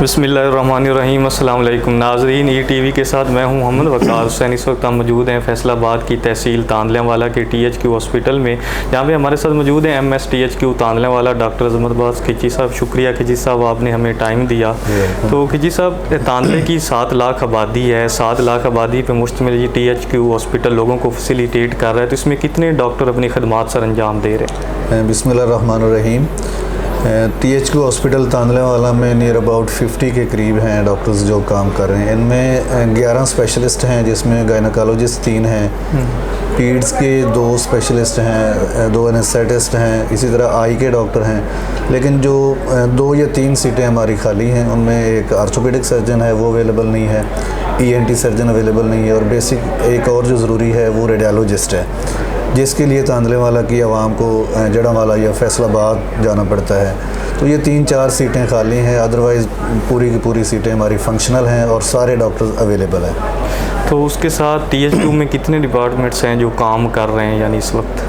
बिस्मिल्लाहिर्रहमानिर्रहीम। अस्सलाम वालेकुम नाज़रीन, ईटीवी के साथ मैं हूं मोहम्मद वक़ार हुसैन। इस वक्त हम मौजूद हैं फैसलाबाद की तहसील तांदलेवाला के THQ हॉस्पिटल में, जहां पे हमारे साथ मौजूद हैं MS THQ तांदलेवाला डॉक्टर अज़मत अब्बास खिची साहब। शुक्रिया खिची साहब, आपने हमें टाइम दिया। तो खिची साहब, तांदले की 7 लाख आबादी है, 7 लाख आबादी पर मुश्तमिल ये THQ हॉस्पिटल लोगों को फैसिलिटेट कर रहा है, तो इसमें कितने डॉक्टर अपनी खदमात सर अंजाम दे रहे हैं? बिस्मिल्लाहिर्रहमानिर्रहीम। THQ हॉस्पिटल तांदलेवाला में नियर अबाउट 50 के करीब हैं डॉक्टर्स जो काम कर रहे हैं। इनमें 11 स्पेशलिस्ट हैं, जिसमें गायनोकोलॉजिस्ट 3 हैं, पीड्स के 2 स्पेशलिस्ट हैं, 2 एनेस्थेटिस्ट हैं, इसी तरह आई के डॉक्टर हैं। लेकिन जो 2 या 3 सीटें हमारी खाली हैं, उनमें एक आर्थोपेडिक सर्जन है, वो अवेलेबल नहीं है, ENT सर्जन अवेलेबल नहीं है, और बेसिक एक और जो ज़रूरी है वो रेडियोलॉजिस्ट है, जिसके लिए तांदलेवाला की आवाम को जड़ावाला या फैसलाबाद जाना पड़ता है। तो ये 3-4 सीटें खाली हैं, अदरवाइज़ पूरी की पूरी सीटें हमारी फंक्शनल हैं और सारे डॉक्टर्स अवेलेबल हैं। तो उसके साथ THQ में कितने डिपार्टमेंट्स हैं जो काम कर रहे हैं? यानी इस वक्त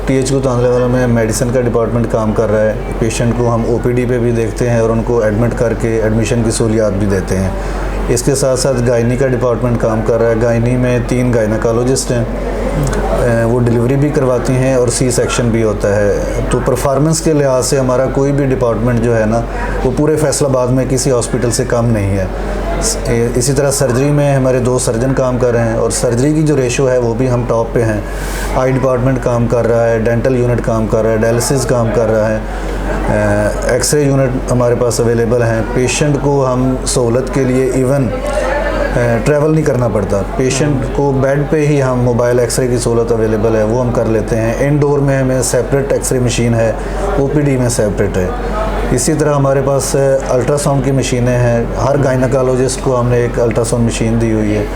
THQ तांदलेवाला में मेडिसिन का डिपार्टमेंट काम कर रहा है। पेशेंट को हम OPD पे भी देखते हैं और उनको एडमिट करके एडमिशन की सहूलियात भी देते हैं। इसके साथ साथ गायनी का डिपार्टमेंट काम कर रहा है। गायनी में 3 गायनोकोलॉजिस्ट हैं, वो डिलीवरी भी करवाती हैं और C सेक्शन भी होता है। तो परफॉर्मेंस के लिहाज से हमारा कोई भी डिपार्टमेंट जो है ना, वो पूरे फैसलाबाद में किसी हॉस्पिटल से कम नहीं है। इसी तरह सर्जरी में हमारे 2 सर्जन काम कर रहे हैं, और सर्जरी की जो रेशो है वो भी हम टॉप पे हैं। आई डिपार्टमेंट काम कर रहा है, डेंटल यूनिट काम कर रहा है, डायलिसिस काम कर रहा है, एक्सरे यूनिट हमारे पास अवेलेबल हैं। पेशेंट को हम सहूलत के लिए इवन ट्रैवल नहीं करना पड़ता, पेशेंट को बेड पे ही हम मोबाइल एक्सरे की सहूलत अवेलेबल है, वो हम कर लेते हैं। इनडोर में हमें सेपरेट एक्सरे मशीन है, OPD में सेपरेट है। इसी तरह हमारे पास अल्ट्रासाउंड की मशीनें हैं। हर गायनोकोलॉजिस्ट को हमने एक अल्ट्रासाउंड मशीन दी हुई है,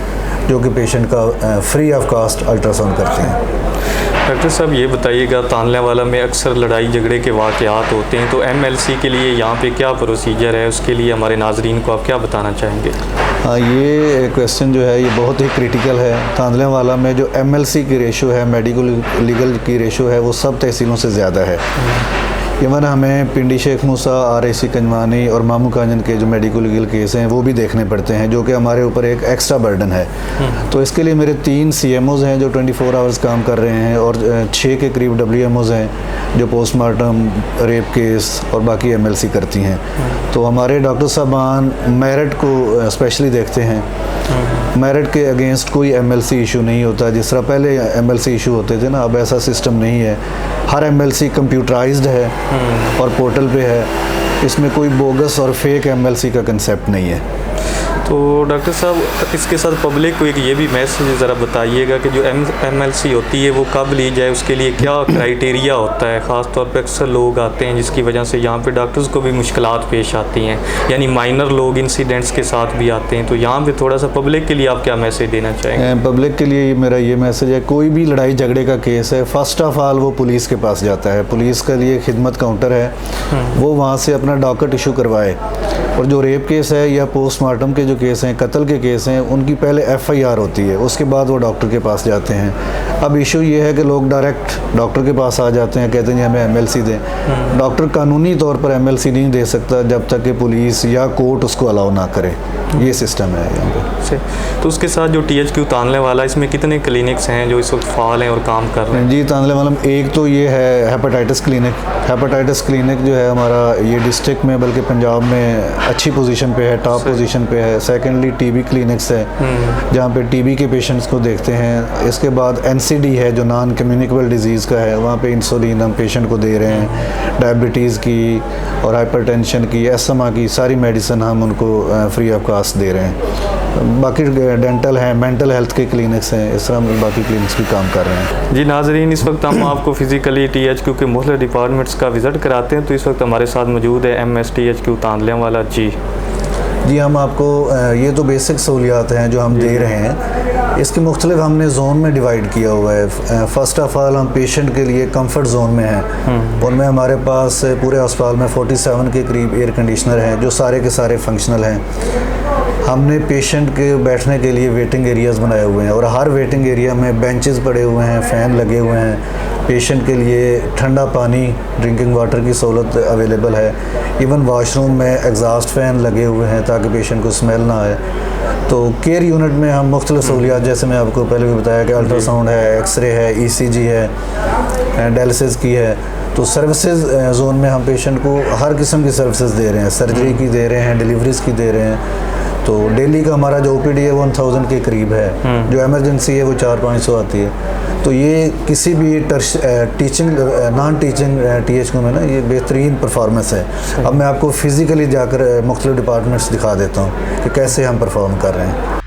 जो कि पेशेंट का फ्री ऑफ कास्ट अल्ट्रासाउंड करते हैं। डॉक्टर साहब, ये बताइएगा, तांदलेवाला में अक्सर लड़ाई झगड़े के वाक़यात होते हैं, तो MLC के लिए यहाँ पे क्या प्रोसीजर है, उसके लिए हमारे नाजरीन को आप क्या बताना चाहेंगे? हाँ, ये क्वेश्चन जो है ये बहुत ही क्रिटिकल है। तांदलेवाला में जो MLC की रेशो है, मेडिकल लीगल की रेशो है, वो सब तहसीलों से ज़्यादा है। इवन हमें पिंडी शेख मूसा, RAC कंजवानी और मामू कांजन के जो मेडिकल लीगल केस हैं वो भी देखने पड़ते हैं, जो कि हमारे ऊपर एक एक्स्ट्रा बर्डन है। तो इसके लिए मेरे 3 CMOs हैं जो 24 आवर्स काम कर रहे हैं, और 6 के करीब WMOs हैं जो पोस्टमार्टम, रेप केस और बाकी MLC करती हैं। तो हमारे डॉक्टर साहबान मेरिट को स्पेशली देखते हैं। मेरिट के अगेंस्ट कोई MLC इशू नहीं होता, जिस तरह पहले MLC इशू होते थे ना, अब ऐसा सिस्टम नहीं है। हर MLC कंप्यूटराइज्ड है और पोर्टल पे है, इसमें कोई बोगस और फेक MLC का कंसेप्ट नहीं है। तो डॉक्टर साहब, इसके साथ पब्लिक को एक ये भी मैसेज ज़रा बताइएगा कि जो MLC होती है वो कब ली जाए, उसके लिए क्या क्राइटेरिया होता है? ख़ास तौर पे अक्सर लोग आते हैं जिसकी वजह से यहाँ पे डॉक्टर्स को भी मुश्किलात पेश आती हैं, यानी माइनर लोग इंसिडेंट्स के साथ भी आते हैं। तो यहाँ पे थोड़ा सा पब्लिक के लिए आप क्या मैसेज देना चाहेंगे? पब्लिक के लिए मेरा ये मैसेज है, कोई भी लड़ाई झगड़े का केस है, फ़र्स्ट ऑफ ऑल वो पुलिस के पास जाता है। पुलिस के लिए खिदमत काउंटर है, वो वहाँ से अपना डॉकेट इशू करवाए। और जो रेप केस है या पोस्टमार्टम के जो केस हैं, कत्ल के केस हैं, उनकी पहले FIR होती है, उसके बाद वो डॉक्टर के पास जाते हैं। अब इशू ये है कि लोग डायरेक्ट डॉक्टर के पास आ जाते हैं, कहते हैं हमें MLC दें। डॉक्टर कानूनी तौर पर MLC नहीं दे सकता जब तक कि पुलिस या कोर्ट उसको अलाउ ना करे। ये सिस्टम है यहाँ पे। तो उसके साथ जो THQ तांदलेवाला, इसमें कितने क्लिनिक्स हैं जो इस वक्त फ़ाल हैं और काम कर रहे हैं? जी, तांदलेवाला में एक तो ये है हेपेटाइटिस क्लिनिक। हेपेटाइटिस क्लिनिक जो है हमारा ये डिस्ट्रिक्ट में बल्कि पंजाब में अच्छी पोजीशन पे है, टॉप पोजीशन पे है। सेकेंडली TB क्लिनिक्स है, जहाँ पे TB के पेशेंट्स को देखते हैं। इसके बाद NCD है जो नॉन कम्युनिकेबल डिजीज़ का है, वहाँ पे इंसुलिन हम पेशेंट को दे रहे हैं। डायबिटीज़ की और हाइपरटेंशन की, एस्थमा की सारी मेडिसिन हम उनको फ्री ऑफ कास्ट दे रहे हैं। बाकी डेंटल हैं, मेंटल हेल्थ के क्लिनिक्स हैं, इस तरह हम बाकी क्लिनिक्स भी काम कर रहे हैं। जी नाजरीन, इस वक्त हम आपको फिज़िकली THQ के मुख्तलिफ डिपार्टमेंट्स का विज़िट कराते हैं। तो इस वक्त हमारे साथ मौजूद है MS THQ तांदलेवाला। जी, हम आपको ये तो बेसिक सहूलियात हैं जो हम दे रहे हैं। इसके मुख्तलिफ हमने जोन में डिवाइड किया हुआ है। फ़र्स्ट ऑफ़ ऑल हम पेशेंट के लिए कंफर्ट जोन में हैं, उनमें हमारे पास पूरे अस्पताल में 47 के करीब एयर कंडीशनर हैं जो सारे के सारे फंक्शनल हैं। हमने पेशेंट के बैठने के लिए वेटिंग एरियाज़ बनाए हुए हैं, और हर वेटिंग एरिया में बेंचेस पड़े हुए हैं, फ़ैन लगे हुए हैं, पेशेंट के लिए ठंडा पानी, ड्रिंकिंग वाटर की सहूलत अवेलेबल है। इवन वॉशरूम में एग्जॉस्ट फ़ैन लगे हुए हैं ताकि पेशेंट को स्मेल ना आए। तो केयर यूनिट में हम मुख्तलिफ सहूलियात, जैसे मैं आपको पहले भी बताया कि अल्ट्रासाउंड है, एक्सरे है, ECG है, डायलिसिस की है। तो सर्विसेज जोन में हम पेशेंट को हर किस्म की सर्विसेज दे रहे हैं, सर्जरी की दे रहे हैं, डिलीवरीज़ की दे रहे हैं। तो डेली का हमारा जो OPD है वो 1000 के करीब है, जो एमरजेंसी है वो 400-500 आती है। तो ये किसी भी टीचिंग नॉन टीचिंग THQ में ना ये बेहतरीन परफॉर्मेंस है। अब मैं आपको फ़िज़िकली जाकर मुख्तलिफ डिपार्टमेंट्स दिखा देता हूँ कि कैसे हम परफॉर्म कर रहे हैं।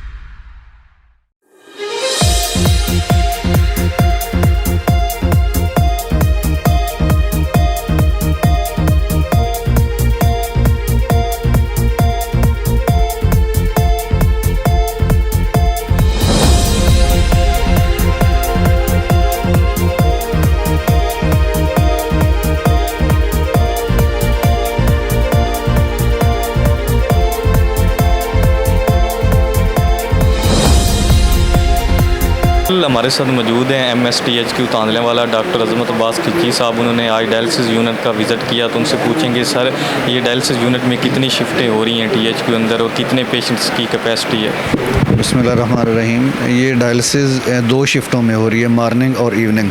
हमारे साथ मौजूद हैं MS THQ तांदले वाला डॉक्टर अजमत अब्बास खिची साहब। उन्होंने आज डायलिसिस यूनिट का विज़िट किया, तो उनसे पूछेंगे सर ये डायलिसिस यूनिट में कितनी शिफ्टें हो रही हैं THQ अंदर और कितने पेशेंट्स की कैपेसिटी है? बिस्मिल्लाहिर्रहमानिर्रहीम। ये डायलिसिस 2 शिफ्टों में हो रही है, मॉर्निंग और इवनिंग।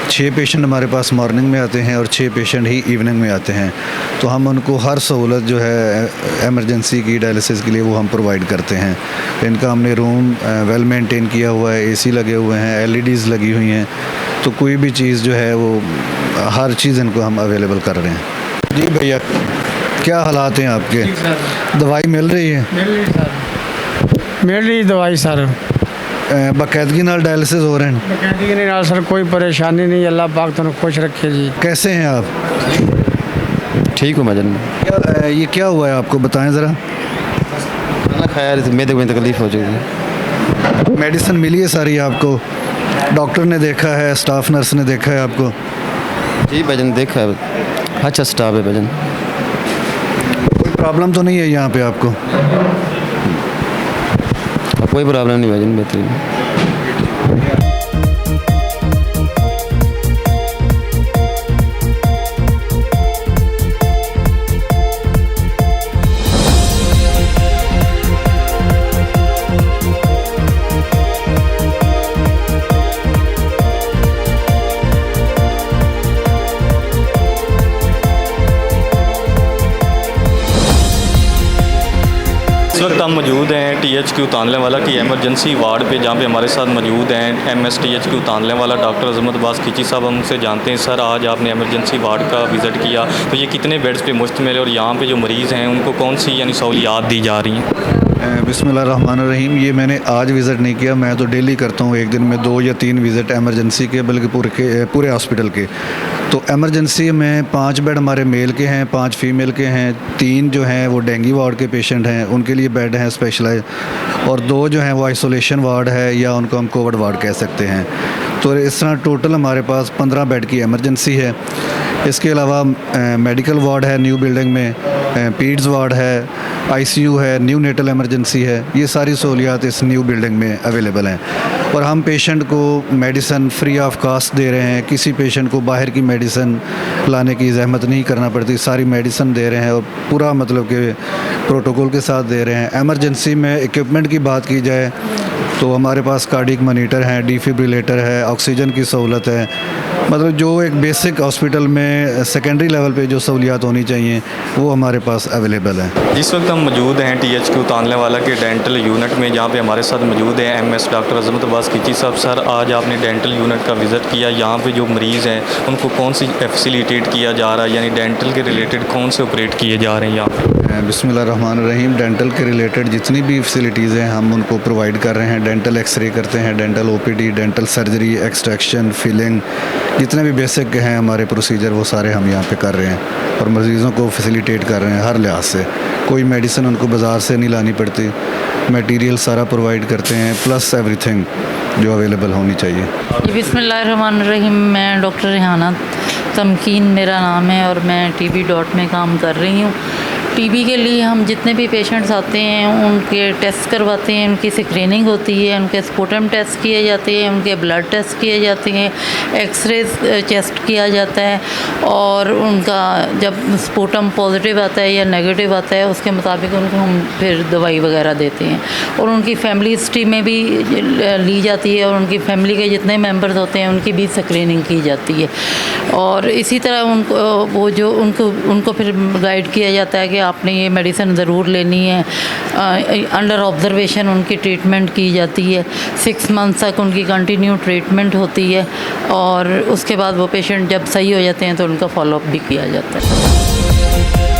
6 पेशेंट हमारे पास मॉर्निंग में आते हैं और 6 पेशेंट ही इवनिंग में आते हैं। तो हम उनको हर सहूलत जो है एमरजेंसी की डायलिसिस के लिए वो हम प्रोवाइड करते हैं। इनका हमने रूम वेल मेंटेन किया हुआ है, AC लगे हुए हैं, LEDs लगी हुई हैं। तो कोई भी चीज़ जो है वो हर चीज़ इनको हम अवेलेबल कर रहे हैं। जी भैया, क्या हालात हैं आपके? दवाई मिल रही है? मिल रही दवाई सर, बाकायदगी नाल डायलिसिस हो रहे हैं? बाकायदगी के नाल सर, कोई परेशानी नहीं। अल्लाह पाक तुम खुश रखे जी। कैसे हैं आप? ठीक हूँ मजन। ये क्या हुआ है आपको, बताएं ज़रा। खाना खाया मेरे को तकलीफ़ हो चुकी। मेडिसिन मिली है सारी आपको? डॉक्टर ने देखा है, स्टाफ नर्स ने देखा है आपको? जी भजन देखा है, अच्छा स्टाफ है भजन। कोई प्रॉब्लम तो नहीं है यहाँ पे आपको? कोई प्रॉब्लम नहीं भजन, बेहतरीन। इस वक्त हम मौजूद हैं THQ तांदले वाला की एमरजेंसी वार्ड पे, जहाँ पे हमारे साथ मौजूद हैं MS THQ तांदले वाला डॉक्टर अजमत अब्बास खिची साहब। हम उनसे जानते हैं सर आज आपने एमरजेंसी वार्ड का विज़िट किया, तो ये कितने बेड्स पे मुश्तमिल है और यहाँ पे जो मरीज़ हैं उनको कौन सी यानी सहूलियात दी जा रही हैं? बिस्मिल्लाहिर्रहमानिर्रहीम। ये मैंने आज विज़िट नहीं किया, मैं तो डेली करता हूँ, एक दिन में 2 या 3 विज़िट एमरजेंसी के, बल्कि पूरे हॉस्पिटल के। तो एमरजेंसी में 5 बेड हमारे मेल के हैं, 5 फीमेल के हैं, 3 जो हैं वो डेंगू वार्ड के पेशेंट हैं, उनके लिए बेड हैं स्पेशलाइज, और 2 जो हैं वो आइसोलेशन वार्ड है या उनको हम कोविड वार्ड कह सकते हैं। तो इस तरह टोटल हमारे पास 15 बेड की एमरजेंसी है। इसके अलावा मेडिकल वार्ड है न्यू बिल्डिंग में, पीड्स वार्ड है, ICU है, न्यू नेटल एमरजेंसी है। ये सारी सहूलियात इस न्यू बिल्डिंग में अवेलेबल हैं। और हम पेशेंट को मेडिसिन फ्री ऑफ कास्ट दे रहे हैं, किसी पेशेंट को बाहर की मेडिसिन लाने की ज़हमत नहीं करना पड़ती, सारी मेडिसिन दे रहे हैं और पूरा मतलब कि प्रोटोकॉल के साथ दे रहे हैं। एमरजेंसी में इक्विपमेंट की बात की जाए तो हमारे पास कार्डिक मॉनिटर है, डिफिब्रिलेटर है, ऑक्सीजन की सहूलत है, मतलब जो एक बेसिक हॉस्पिटल में सेकेंडरी लेवल पे जो सहूलियात होनी चाहिए वो हमारे पास अवेलेबल है। जिस वक्त हम मौजूद हैं THQ तांदले वाला के डेंटल यूनिट में, जहाँ पे हमारे साथ मौजूद हैं MS डॉक्टर अजमत अब्बास खिची साहब। सर आज आपने डेंटल यूनिट का विज़िट किया, यहाँ पे जो मरीज़ हैं उनको कौन सी फैसिलिटेट किया जा रहा है, यानी डेंटल के रिलेटेड कौन से ऑपरेट किए जा रहे हैं यहाँ पे? बिस्मिल्लाहिर्रहमानिर्रहीम। डेंटल के रिलेटेड जितनी भी फैसिलिटीज़ हैं हम उनको प्रोवाइड कर रहे हैं। डेंटल एक्सरे करते हैं, dental OPD, dental surgery, extraction, filling, जितने भी बेसिक हैं हमारे प्रोसीजर वो सारे हम यहाँ पे कर रहे हैं और मरीज़ों को फैसिलिटेट कर रहे हैं हर लिहाज से। कोई मेडिसिन उनको बाज़ार से नहीं लानी पड़ती, मटेरियल सारा प्रोवाइड करते हैं, प्लस एवरीथिंग जो अवेलेबल होनी चाहिए। बिस्मिल्लाहिर्रहमानिर्रहीम। मैं डॉक्टर रेहाना तमकीन मेरा नाम है और मैं TB डॉट में काम कर रही हूँ। टीबी के लिए हम जितने भी पेशेंट्स आते हैं उनके टेस्ट करवाते हैं, उनकी स्क्रीनिंग होती है, उनके स्पूटम टेस्ट किए जाते हैं, उनके ब्लड टेस्ट किए जाते हैं, एक्सरे चेस्ट किया जाता है और उनका जब स्पूटम पॉजिटिव आता है या नेगेटिव आता है उसके मुताबिक उनको हम फिर दवाई वगैरह देते हैं और उनकी फैमिली हिस्ट्री में भी ली जाती है और उनकी फैमिली के जितने मेंबर्स होते हैं उनकी भी स्क्रीनिंग की जाती है और इसी तरह उनको वो जो उनको फिर गाइड किया जाता है कि आपने ये मेडिसिन ज़रूर लेनी है। अंडर ऑब्जर्वेशन उनकी ट्रीटमेंट की जाती है, 6 मंथ्स तक उनकी कंटिन्यू ट्रीटमेंट होती है और उसके बाद वो पेशेंट जब सही हो जाते हैं तो उनका फॉलोअप भी किया जाता है।